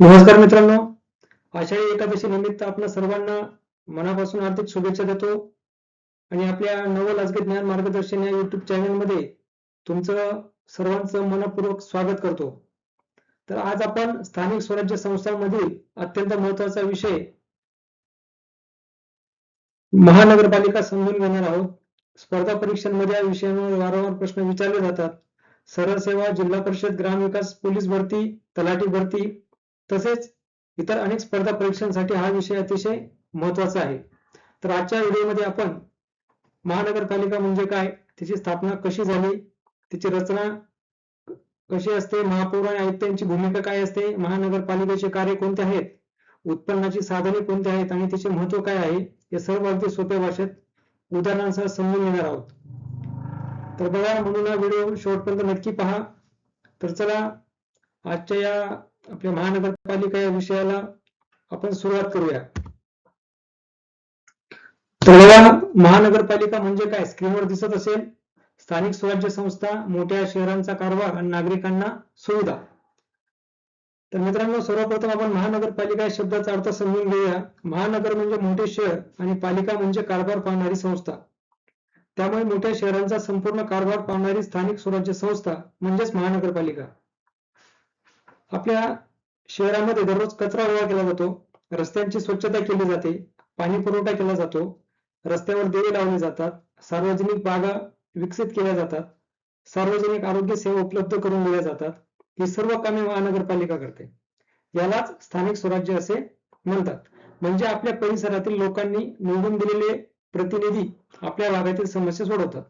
नमस्कार मित्रांनो, आषाढी एकादशी निमित्त आपल्या सर्वांना मनापासून हार्दिक शुभेच्छा देतो आणि आपल्या नवलासगी ज्ञान मार्गदर्शन या YouTube चॅनलमध्ये तुमचं सर्वांचं मनपूर्वक स्वागत करतो. तर आज आपण स्थानिक स्वराज्य संस्थांमधील अत्यंत महत्त्वाचा विषय महानगरपालिका समजून घेणार आहोत. स्पर्धा परीक्षांमध्ये या विषयावर वारंवार प्रश्न विचारले जातात. सरळ सेवा, जिल्हा परिषद, ग्रामविकास, पोलीस भरती, तलाठी भरती तसेच इतर अनेक स्पर्धा परीक्षांसाठी हा विषय अतिशय महत्त्वाचा आहे. तर आजच्या व्हिडिओमध्ये आपण महानगरपालिका म्हणजे काय, तिची स्थापना कशी झाली, तिची रचना कशी असते, महापौर आणि आयुक्त यांची भूमिका काय असते, महानगरपालिकेचे कार्य कोणते आहेत, उत्पन्नाची साधने कोणती आहेत आणि तिचे महत्त्व काय आहे, हे सर्व अगदी सोप्या भाषेत उदाहरणांसह समजून घेणार आहोत. तर बघा, म्हणून हा व्हिडिओ शेवटपर्यंत नक्की पहा. तर चला आजच्या या आपल्या महानगरपालिका या विषयाला आपण सुरुवात करूया. तर बघा, महानगरपालिका म्हणजे काय, स्क्रीनवर दिसत असेल, स्थानिक स्वराज्य संस्था, मोठ्या शहरांचा कारभार आणि नागरिकांना सुविधा. तर मित्रांनो, सर्वप्रथम आपण महानगरपालिका या शब्दाचा अर्थ समजून घेऊया. महानगर म्हणजे मोठे शहर आणि पालिका म्हणजे कारभार पाहणारी संस्था. त्यामुळे मोठ्या शहरांचा संपूर्ण कारभार पाहणारी स्थानिक स्वराज्य संस्था म्हणजेच महानगरपालिका. आपल्या शहरामध्ये दररोज कचरा गोळा केला जातो, रस्त्यांची स्वच्छता केली जाते, पाणी पुरवठा केला जातो, रस्त्यावर दिवे लावले जातात, सार्वजनिक बागा विकसित केल्या जातात, सार्वजनिक आरोग्य सेवा उपलब्ध करून दिल्या जातात. ही सर्व कामे महानगरपालिका करते. यालाच स्थानिक स्वराज्य असे म्हणतात. म्हणजे आपल्या परिसरातील लोकांनी निवडून दिलेले प्रतिनिधी आपल्या भागातील समस्या सोडवतात.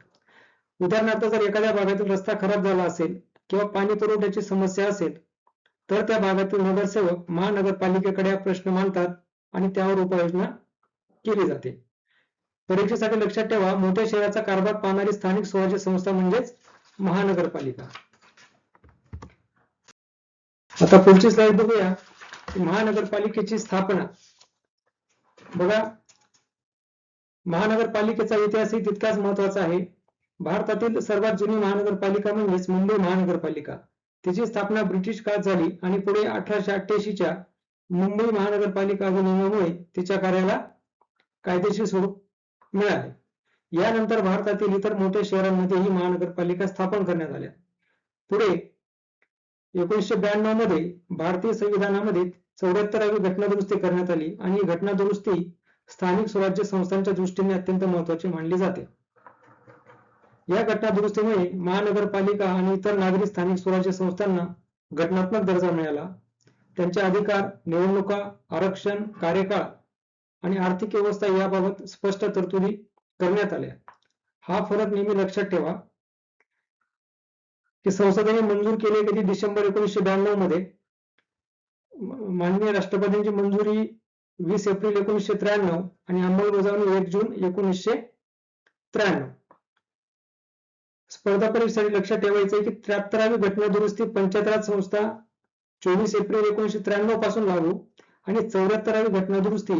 उदाहरणार्थ, जर एखाद्या भागातील रस्ता खराब झाला असेल किंवा पाणी पुरवठ्याची समस्या असेल तर त्या भागातील नगरसेवक महानगरपालिकेकडे हा प्रश्न मांडतात आणि त्यावर उपाययोजना केली जाते. परीक्षेसाठी लक्षात ठेवा, मोठ्या शहराचा कारभार पाहणारी स्थानिक स्वराज्य संस्था म्हणजेच महानगरपालिका. आता पुढची स्लाइड बघूया. महानगरपालिकेची स्थापना. बघा, महानगरपालिकेचा इतिहासही तितकाच महत्वाचा आहे. भारतातील सर्वात जुनी महानगरपालिका म्हणजेच मुंबई महानगरपालिका. तिची स्थापना ब्रिटिश काळात झाली आणि पुढे 1888च्या मुंबई महानगरपालिका अधिनियमामुळे तिच्या कार्याला कायदेशीर स्वरूप मिळाले. यानंतर भारतातील इतर मोठ्या शहरांमध्येही महानगरपालिका स्थापन करण्यात आल्या. पुढे 1992 मध्ये भारतीय संविधानामध्ये 74वी घटनादुरुस्ती करण्यात आली आणि ही घटनादुरुस्ती स्थानिक स्वराज्य संस्थांच्या दृष्टीने अत्यंत महत्त्वाची मानली जाते. या घटनादुरुस्तीमुळे महानगरपालिका आणि इतर नागरी स्थानिक स्वराज्य संस्थांना घटनात्मक दर्जा मिळाला. त्यांचे अधिकार, निवडणुका, आरक्षण, कार्यकाळ आणि आर्थिक व्यवस्था याबाबत स्पष्ट तरतुदी करण्यात आल्या. हा फरक नेहमी लक्षात ठेवा की संसदेने मंजूर केले कधी डिसेंबर 1992 मध्ये, माननीय राष्ट्रपतींची मंजुरी 20 एप्रिल 1993 आणि अंमलबजावणी 1 जून 1993. स्पर्धा परीक्षेसाठी लक्षात ठेवायचे आहे की 73वी घटना दुरुस्ती पंचायत राज संस्था 24 एप्रिल 1993 पासून लागू आणि 74वी घटना दुरुस्ती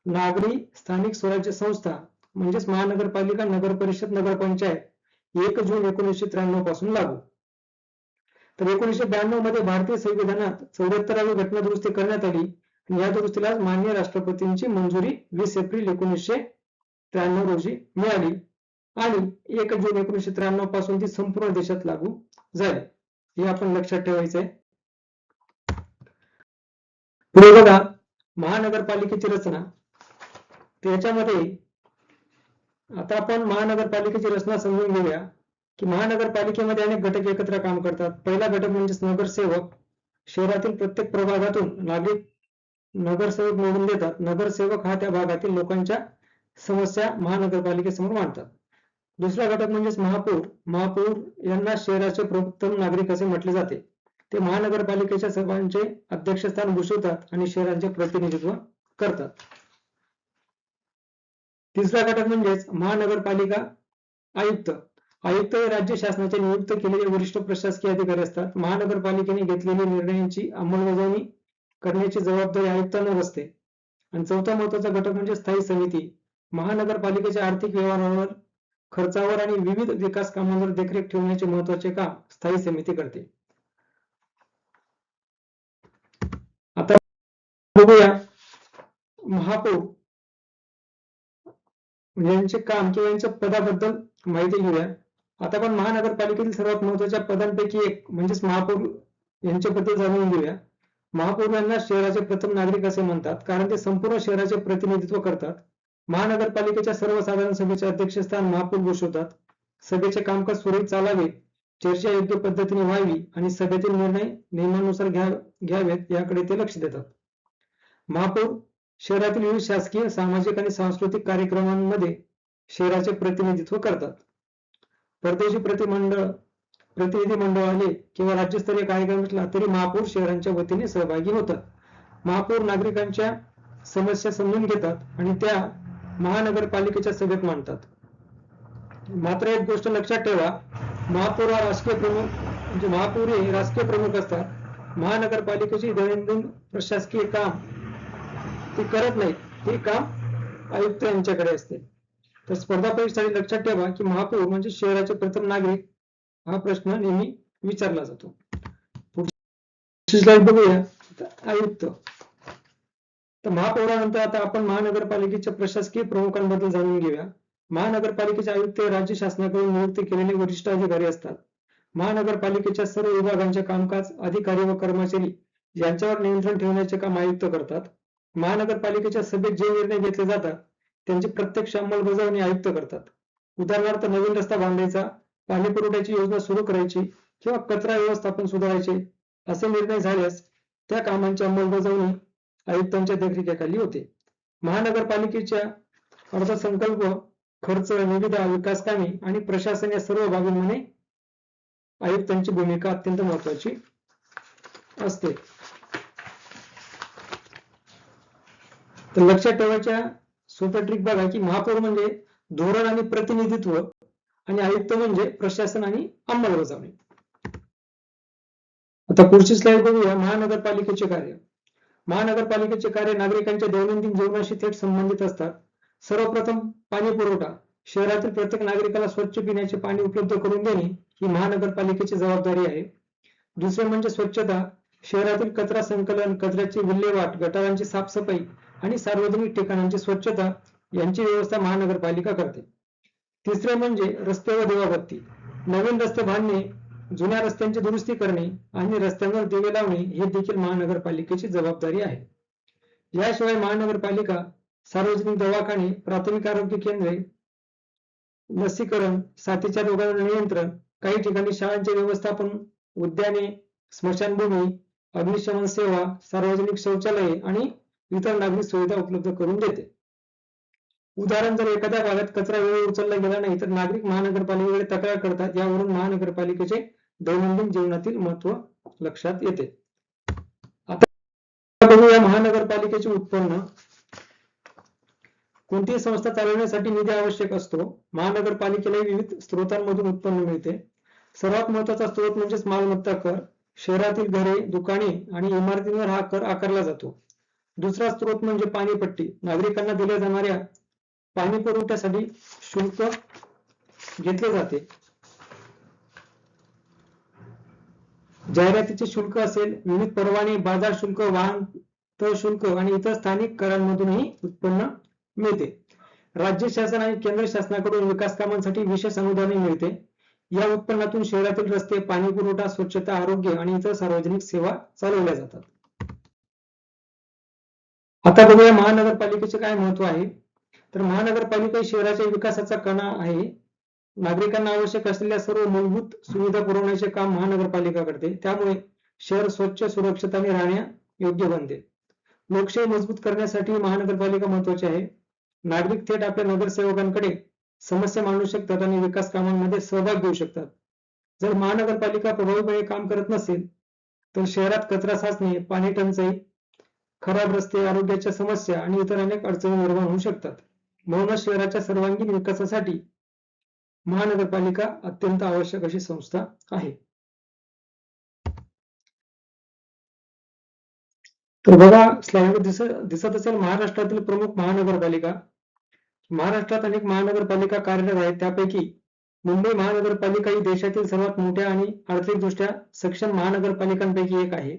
नागरी स्थानिक स्वराज्य संस्था म्हणजेच महानगरपालिका, नगर परिषद, नगरपंचायत 1 जून 1993 पासून लागू. तर 1992 मध्ये भारतीय संविधानात 74वी घटना दुरुस्ती करण्यात आली आणि या दुरुस्तीला माननीय राष्ट्रपतींची मंजुरी 20 एप्रिल 1993 रोजी मिळाली आणि 1 जून 1993 पासून ती संपूर्ण देशात लागू झाली. हे आपण लक्षात ठेवायचं आहे. पुढे बघा, महानगरपालिकेची रचना. त्याच्यामध्ये आता आपण महानगरपालिकेची रचना समजून घेऊया की महानगरपालिकेमध्ये अनेक घटक एकत्र काम करतात. पहिला घटक म्हणजे नगरसेवक. शहरातील प्रत्येक प्रभागातून नागरिक नगरसेवक निवडून देतात. नगरसेवक हा त्या भागातील लोकांच्या समस्या महानगरपालिकेसमोर मांडतात. दुसरा घटक म्हणजे महापौर. महापौर यांना शहराचे प्रथम नागरिक असे म्हटले जाते. ते महानगरपालिकेच्या सभांचे अध्यक्षस्थान भूषवतात आणि शहरांचे प्रतिनिधित्व करतात. तिसरा घटक म्हणजे महानगरपालिका आयुक्त. आयुक्त हे राज्य शासनाचे नियुक्त केलेले वरिष्ठ प्रशासकीय अधिकारी असतात. महानगरपालिकेने घेतलेल्या निर्णयांची अंमलबजावणी करण्याची जबाबदारी आयुक्तांना असते. आणि चौथा महत्वाचा घटक म्हणजे स्थायी समिती. महानगरपालिकेच्या आर्थिक व्यवहारावर, खर्चावर आणि विविध विकास कामांवर देखरेख ठेवण्याचे महत्वाचे काम स्थायी समिती करते. आता बघूया महापौर म्हणजे यांचे काम किंवा यांच्या पदाबद्दल माहिती घेऊया. आता आपण महानगरपालिकेतील सर्वात महत्वाच्या पदांपैकी एक म्हणजेच महापौर यांच्याबद्दल जाणून घेऊया. महापौर यांना शहराचे प्रथम नागरिक असे म्हणतात, कारण ते संपूर्ण शहराचे प्रतिनिधित्व करतात. महानगरपालिकेच्या सर्वसाधारण सभेचे अध्यक्षस्थान महापौर भूषवतात. सभेचे कामकाज सुरळीत चालावे, चर्चा योग्य पद्धतीने व्हावी आणि सभेतील निर्णय नियमानुसार घ्यावेत याकडे ते लक्ष देतात. महापौर शहरातील विविध शासकीय, सामाजिक आणि सांस्कृतिक कार्यक्रमांमध्ये शहराचे प्रतिनिधित्व करतात. परदेशी प्रतिनिधी मंडळ आले किंवा राज्यस्तरीय कार्यक्रम असला तरी महापौर शहरांच्या वतीने सहभागी होतात. महापौर नागरिकांच्या समस्या समजून घेतात आणि त्या महानगरपालिकेच्या सभेत मांडतात. मात्र एक गोष्ट लक्षात ठेवा, महापौर हा राजकीय प्रमुख म्हणजे महापौर हे राजकीय प्रमुख असतात. महानगरपालिकेची दैनंदिन प्रशासकीय काम ते करत नाहीत, हे काम आयुक्त यांच्याकडे असते. तर स्पर्धा परीक्षेसाठी लक्षात ठेवा की महापौर म्हणजे शहराचे प्रथम नागरिक हा प्रश्न नेहमी विचारला जातो. पुढची स्लाइड बघूया. आयुक्त. तर महापौरानंतर आता आपण महानगरपालिकेच्या प्रशासकीय प्रमुखांबद्दल जाणून घेऊया. महानगरपालिकेचे आयुक्त हे राज्य शासनाकडून नियुक्त केलेले वरिष्ठ अधिकारी असतात. महानगरपालिकेच्या सर्व विभागांचे कामकाज, अधिकारी व कर्मचारी यांच्यावर नियंत्रण ठेवण्याचे काम आयुक्त करतात. महानगरपालिकेच्या सभेत जे निर्णय घेतले जातात त्यांची प्रत्यक्ष अंमलबजावणी आयुक्त करतात. उदाहरणार्थ नवीन रस्ता बांधायचा, पाणी पुरवठ्याची योजना सुरू करायची किंवा कचरा व्यवस्थापन सुधारायचे असे निर्णय झाल्यास त्या कामांची अंमलबजावणी आयुक्तांच्या देखरेखीखाली होते. महानगरपालिकेच्या अर्थसंकल्प, खर्च, निविदा, विकास कामे आणि प्रशासन या सर्व बाबींमध्ये आयुक्तांची भूमिका अत्यंत महत्वाची असते. तर लक्षात ठेवायच्या सोप्या ट्रिक बघा की महापौर म्हणजे धोरण आणि प्रतिनिधित्व आणि आयुक्त म्हणजे प्रशासन आणि अंमलबजावणी. आता पुढची स्लाइड बघूया. महानगरपालिकेचे कार्य. महानगरपालिकेचे कार्य नागरिकांच्या दैनंदिन जीवनाशी थेट संबंधित असतात. सर्वप्रथम पाणी पुरवठा. शहरातील प्रत्येक नागरिकाला स्वच्छ पिण्याचे पाणी उपलब्ध करून देणे ही महानगरपालिकेची जबाबदारी आहे. दुसरे म्हणजे स्वच्छता. शहरातील कचरा संकलन, कचऱ्याची विल्हेवाट, गटारांची साफसफाई आणि सार्वजनिक ठिकाणांची स्वच्छता यांची व्यवस्था महानगरपालिका करते. तिसरे म्हणजे रस्ते व दिवाबत्ती. नवीन रस्ते बांधणे, जुन्या रस्त्यांची दुरुस्ती करणे आणि रस्त्यांवर दिवे लावणे हे देखील महानगरपालिकेची जबाबदारी आहे. याशिवाय महानगरपालिका सार्वजनिक दवाखाने, प्राथमिक आरोग्य केंद्रे, लसीकरण, साथीच्या रोगांवर नियंत्रण, काही ठिकाणी शाळांचे व्यवस्थापन, उद्याने, स्मशानभूमी, अग्निशमन सेवा, सार्वजनिक शौचालये आणि इतर नागरिक सुविधा उपलब्ध करून देते. उदाहरण, जर एखाद्या भागात कचरा वेळेवर उचलला गेला नाही तर नागरिक महानगरपालिकेकडे तक्रार करतात. यावरून महानगरपालिकेचे दैनंदिन जीवनातील महत्व लक्षात येते. आता बघूया महानगरपालिकेचे उत्पन्न. कोणतीही संस्था चालवण्यासाठी निधी आवश्यक असतो. महानगरपालिकेला विविध स्रोतांमधून उत्पन्न मिळते. सर्वात महत्वाचा स्रोत म्हणजे मालमत्ता कर. शहरातील घरे, दुकाने आणि इमारतींवर हा कर आकारला जातो. दुसरा स्रोत म्हणजे पाणीपट्टी. नागरिकांना दिल्या जाणाऱ्या पाणी पुरवठ्यासाठी शुल्क घेतले जाते. जाहिरातीचे शुल्क असेल, विविध परवाने, बाजार शुल्क, वाहन तळ शुल्क आणि इतर स्थानिक करांमधूनही उत्पन्न मिळते. राज्य शासन आणि केंद्र शासनाकडून विकास कामांसाठी विशेष अनुदाने मिळते. या उत्पन्नातून शहरातील रस्ते, पाणी पुरवठा, स्वच्छता, आरोग्य आणि इतर सार्वजनिक सेवा चालवल्या जातात. आता बघूया महानगरपालिकेचे काय महत्व आहे. तर महानगरपालिका शहराच्या विकासाचा कणा आहे. नागरिकांना आवश्यक असलेल्या सर्व मूलभूत सुविधा पुरवण्याचे काम महानगरपालिका करते. त्यामुळे शहर स्वच्छ, सुरक्षित आणि राहण्या योग्य बनते. लोकशाही मजबूत करण्यासाठी महानगरपालिका महत्वाची आहे. नागरिक थेट आपल्या नगरसेवकांकडे समस्या मांडू शकतात आणि विकास कामांमध्ये सहभाग घेऊ शकतात. जर महानगरपालिका प्रभावीपणे काम करत नसेल तर शहरात कचरा साचणे, पाणी टंचाई, खराब रस्ते, आरोग्याच्या समस्या आणि इतर अनेक अडचणी निर्माण होऊ शकतात. म्हणूनच शहराच्या सर्वांगीण विकासासाठी महानगरपालिका अत्यंत आवश्यक अशी संस्था आहे. तर बघा, स्लाइडवर दिसत असेल महाराष्ट्रातील प्रमुख महानगरपालिका. महाराष्ट्रात अनेक महानगरपालिका कार्यरत आहेत. त्यापैकी मुंबई महानगरपालिका ही देशातील सर्वात मोठ्या आणि आर्थिकदृष्ट्या सक्षम महानगरपालिकांपैकी एक आहे.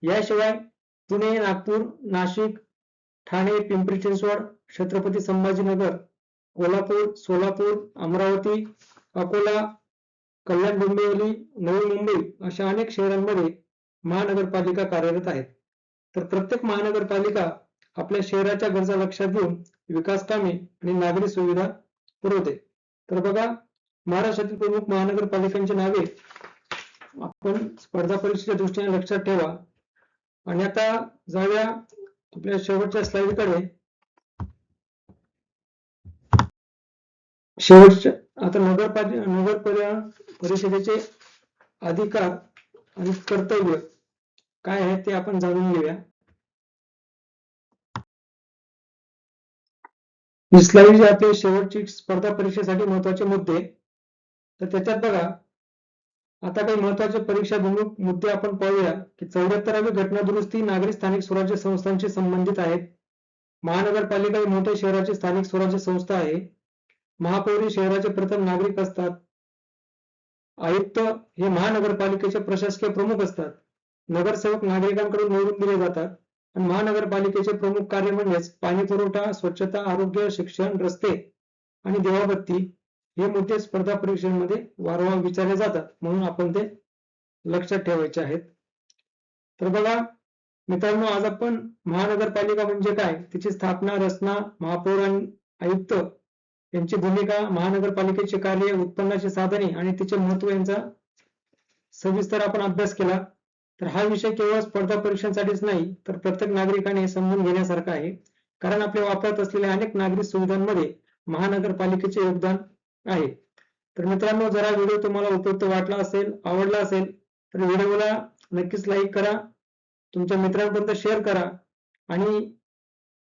याशिवाय पुणे, नागपूर, नाशिक, ठाणे, पिंपरी चिंचवड, छत्रपती संभाजीनगर, कोल्हापूर, सोलापूर, अमरावती, अकोला, कल्याण, डोंबिवली, नवी मुंबई अशा अनेक शहरांमध्ये महानगरपालिका कार्यरत आहेत. तर प्रत्येक महानगरपालिका आपल्या शहराच्या गरजा लक्षात घेऊन विकास कामे आणि नागरी सुविधा पुरवते. तर बघा, महाराष्ट्रातील प्रमुख महानगरपालिकांची नावे आपण स्पर्धा परीक्षेच्या दृष्टीने लक्षात ठेवा. आणि आता जाऊया आपल्या शेवटच्या स्लाइडकडे. शेवटच्या आता नगर परिषदेचे अधिकार आणि कर्तव्य काय आहे ते आपण जाणून घेऊया. ही स्लाइड जी आपली शेवटची स्पर्धा परीक्षेसाठी महत्वाचे मुद्दे. तर त्याच्यात बघा, आता काही महत्वाचे परीक्षाभिमुख मुद्दे आपण पाहूया की 74वी घटना दुरुस्ती नागरी स्थानिक स्वराज्य संस्थांशी संबंधित आहेत. महानगरपालिका ही मोठ्या शहराची स्थानिक स्वराज्य संस्था आहे. महापौर ही शहराचे प्रथम नागरिक असतात. आयुक्त हे महानगरपालिकेचे प्रशासकीय प्रमुख असतात. नगरसेवक नागरिकांकडून निवडून दिले जातात. आणि महानगरपालिकेचे प्रमुख कार्य म्हणजेच पाणी पुरवठा, स्वच्छता, आरोग्य, शिक्षण, रस्ते आणि देवाबत्ती हे मुद्दे स्पर्धा परीक्षांमध्ये वारंवार विचारले जातात, म्हणून आपण ते लक्षात ठेवायचे आहेत. तर बघा मित्रांनो, आज आपण महानगरपालिका म्हणजे काय, तिची स्थापना, रचना, महापौर आणि आयुक्त यांची भूमिका, महानगरपालिकेचे कार्य, उत्पन्नाची साधने आणि तिचे महत्त्व यांचा सविस्तर आपण अभ्यास केला. तर हा विषय केवळ स्पर्धा परीक्षांसाठीच नाही, तर प्रत्येक नागरिकाने समजून घेण्यासारखा आहे. कारण आपल्या वापरात असलेल्या अनेक नागरिक सुविधांमध्ये महानगरपालिकेचे योगदान आहे. तर मित्रांनो, जरा व्हिडिओ तुम्हाला उपयुक्त वाटला असेल, आवडला असेल तर व्हिडिओला नक्कीच लाईक करा, तुमच्या मित्रांपर्यंत शेअर करा आणि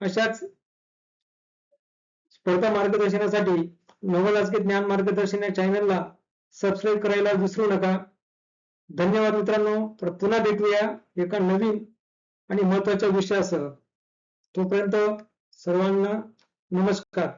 अशाच स्पर्धा मार्गदर्शनासाठी नवलासके ज्ञान मार्गदर्शन या चॅनलला सबस्क्राईब करायला विसरू नका. धन्यवाद मित्रांनो. तर पुन्हा भेटूया एका नवीन आणि महत्त्वाच्या विषयासह. तोपर्यंत सर्वांना नमस्कार.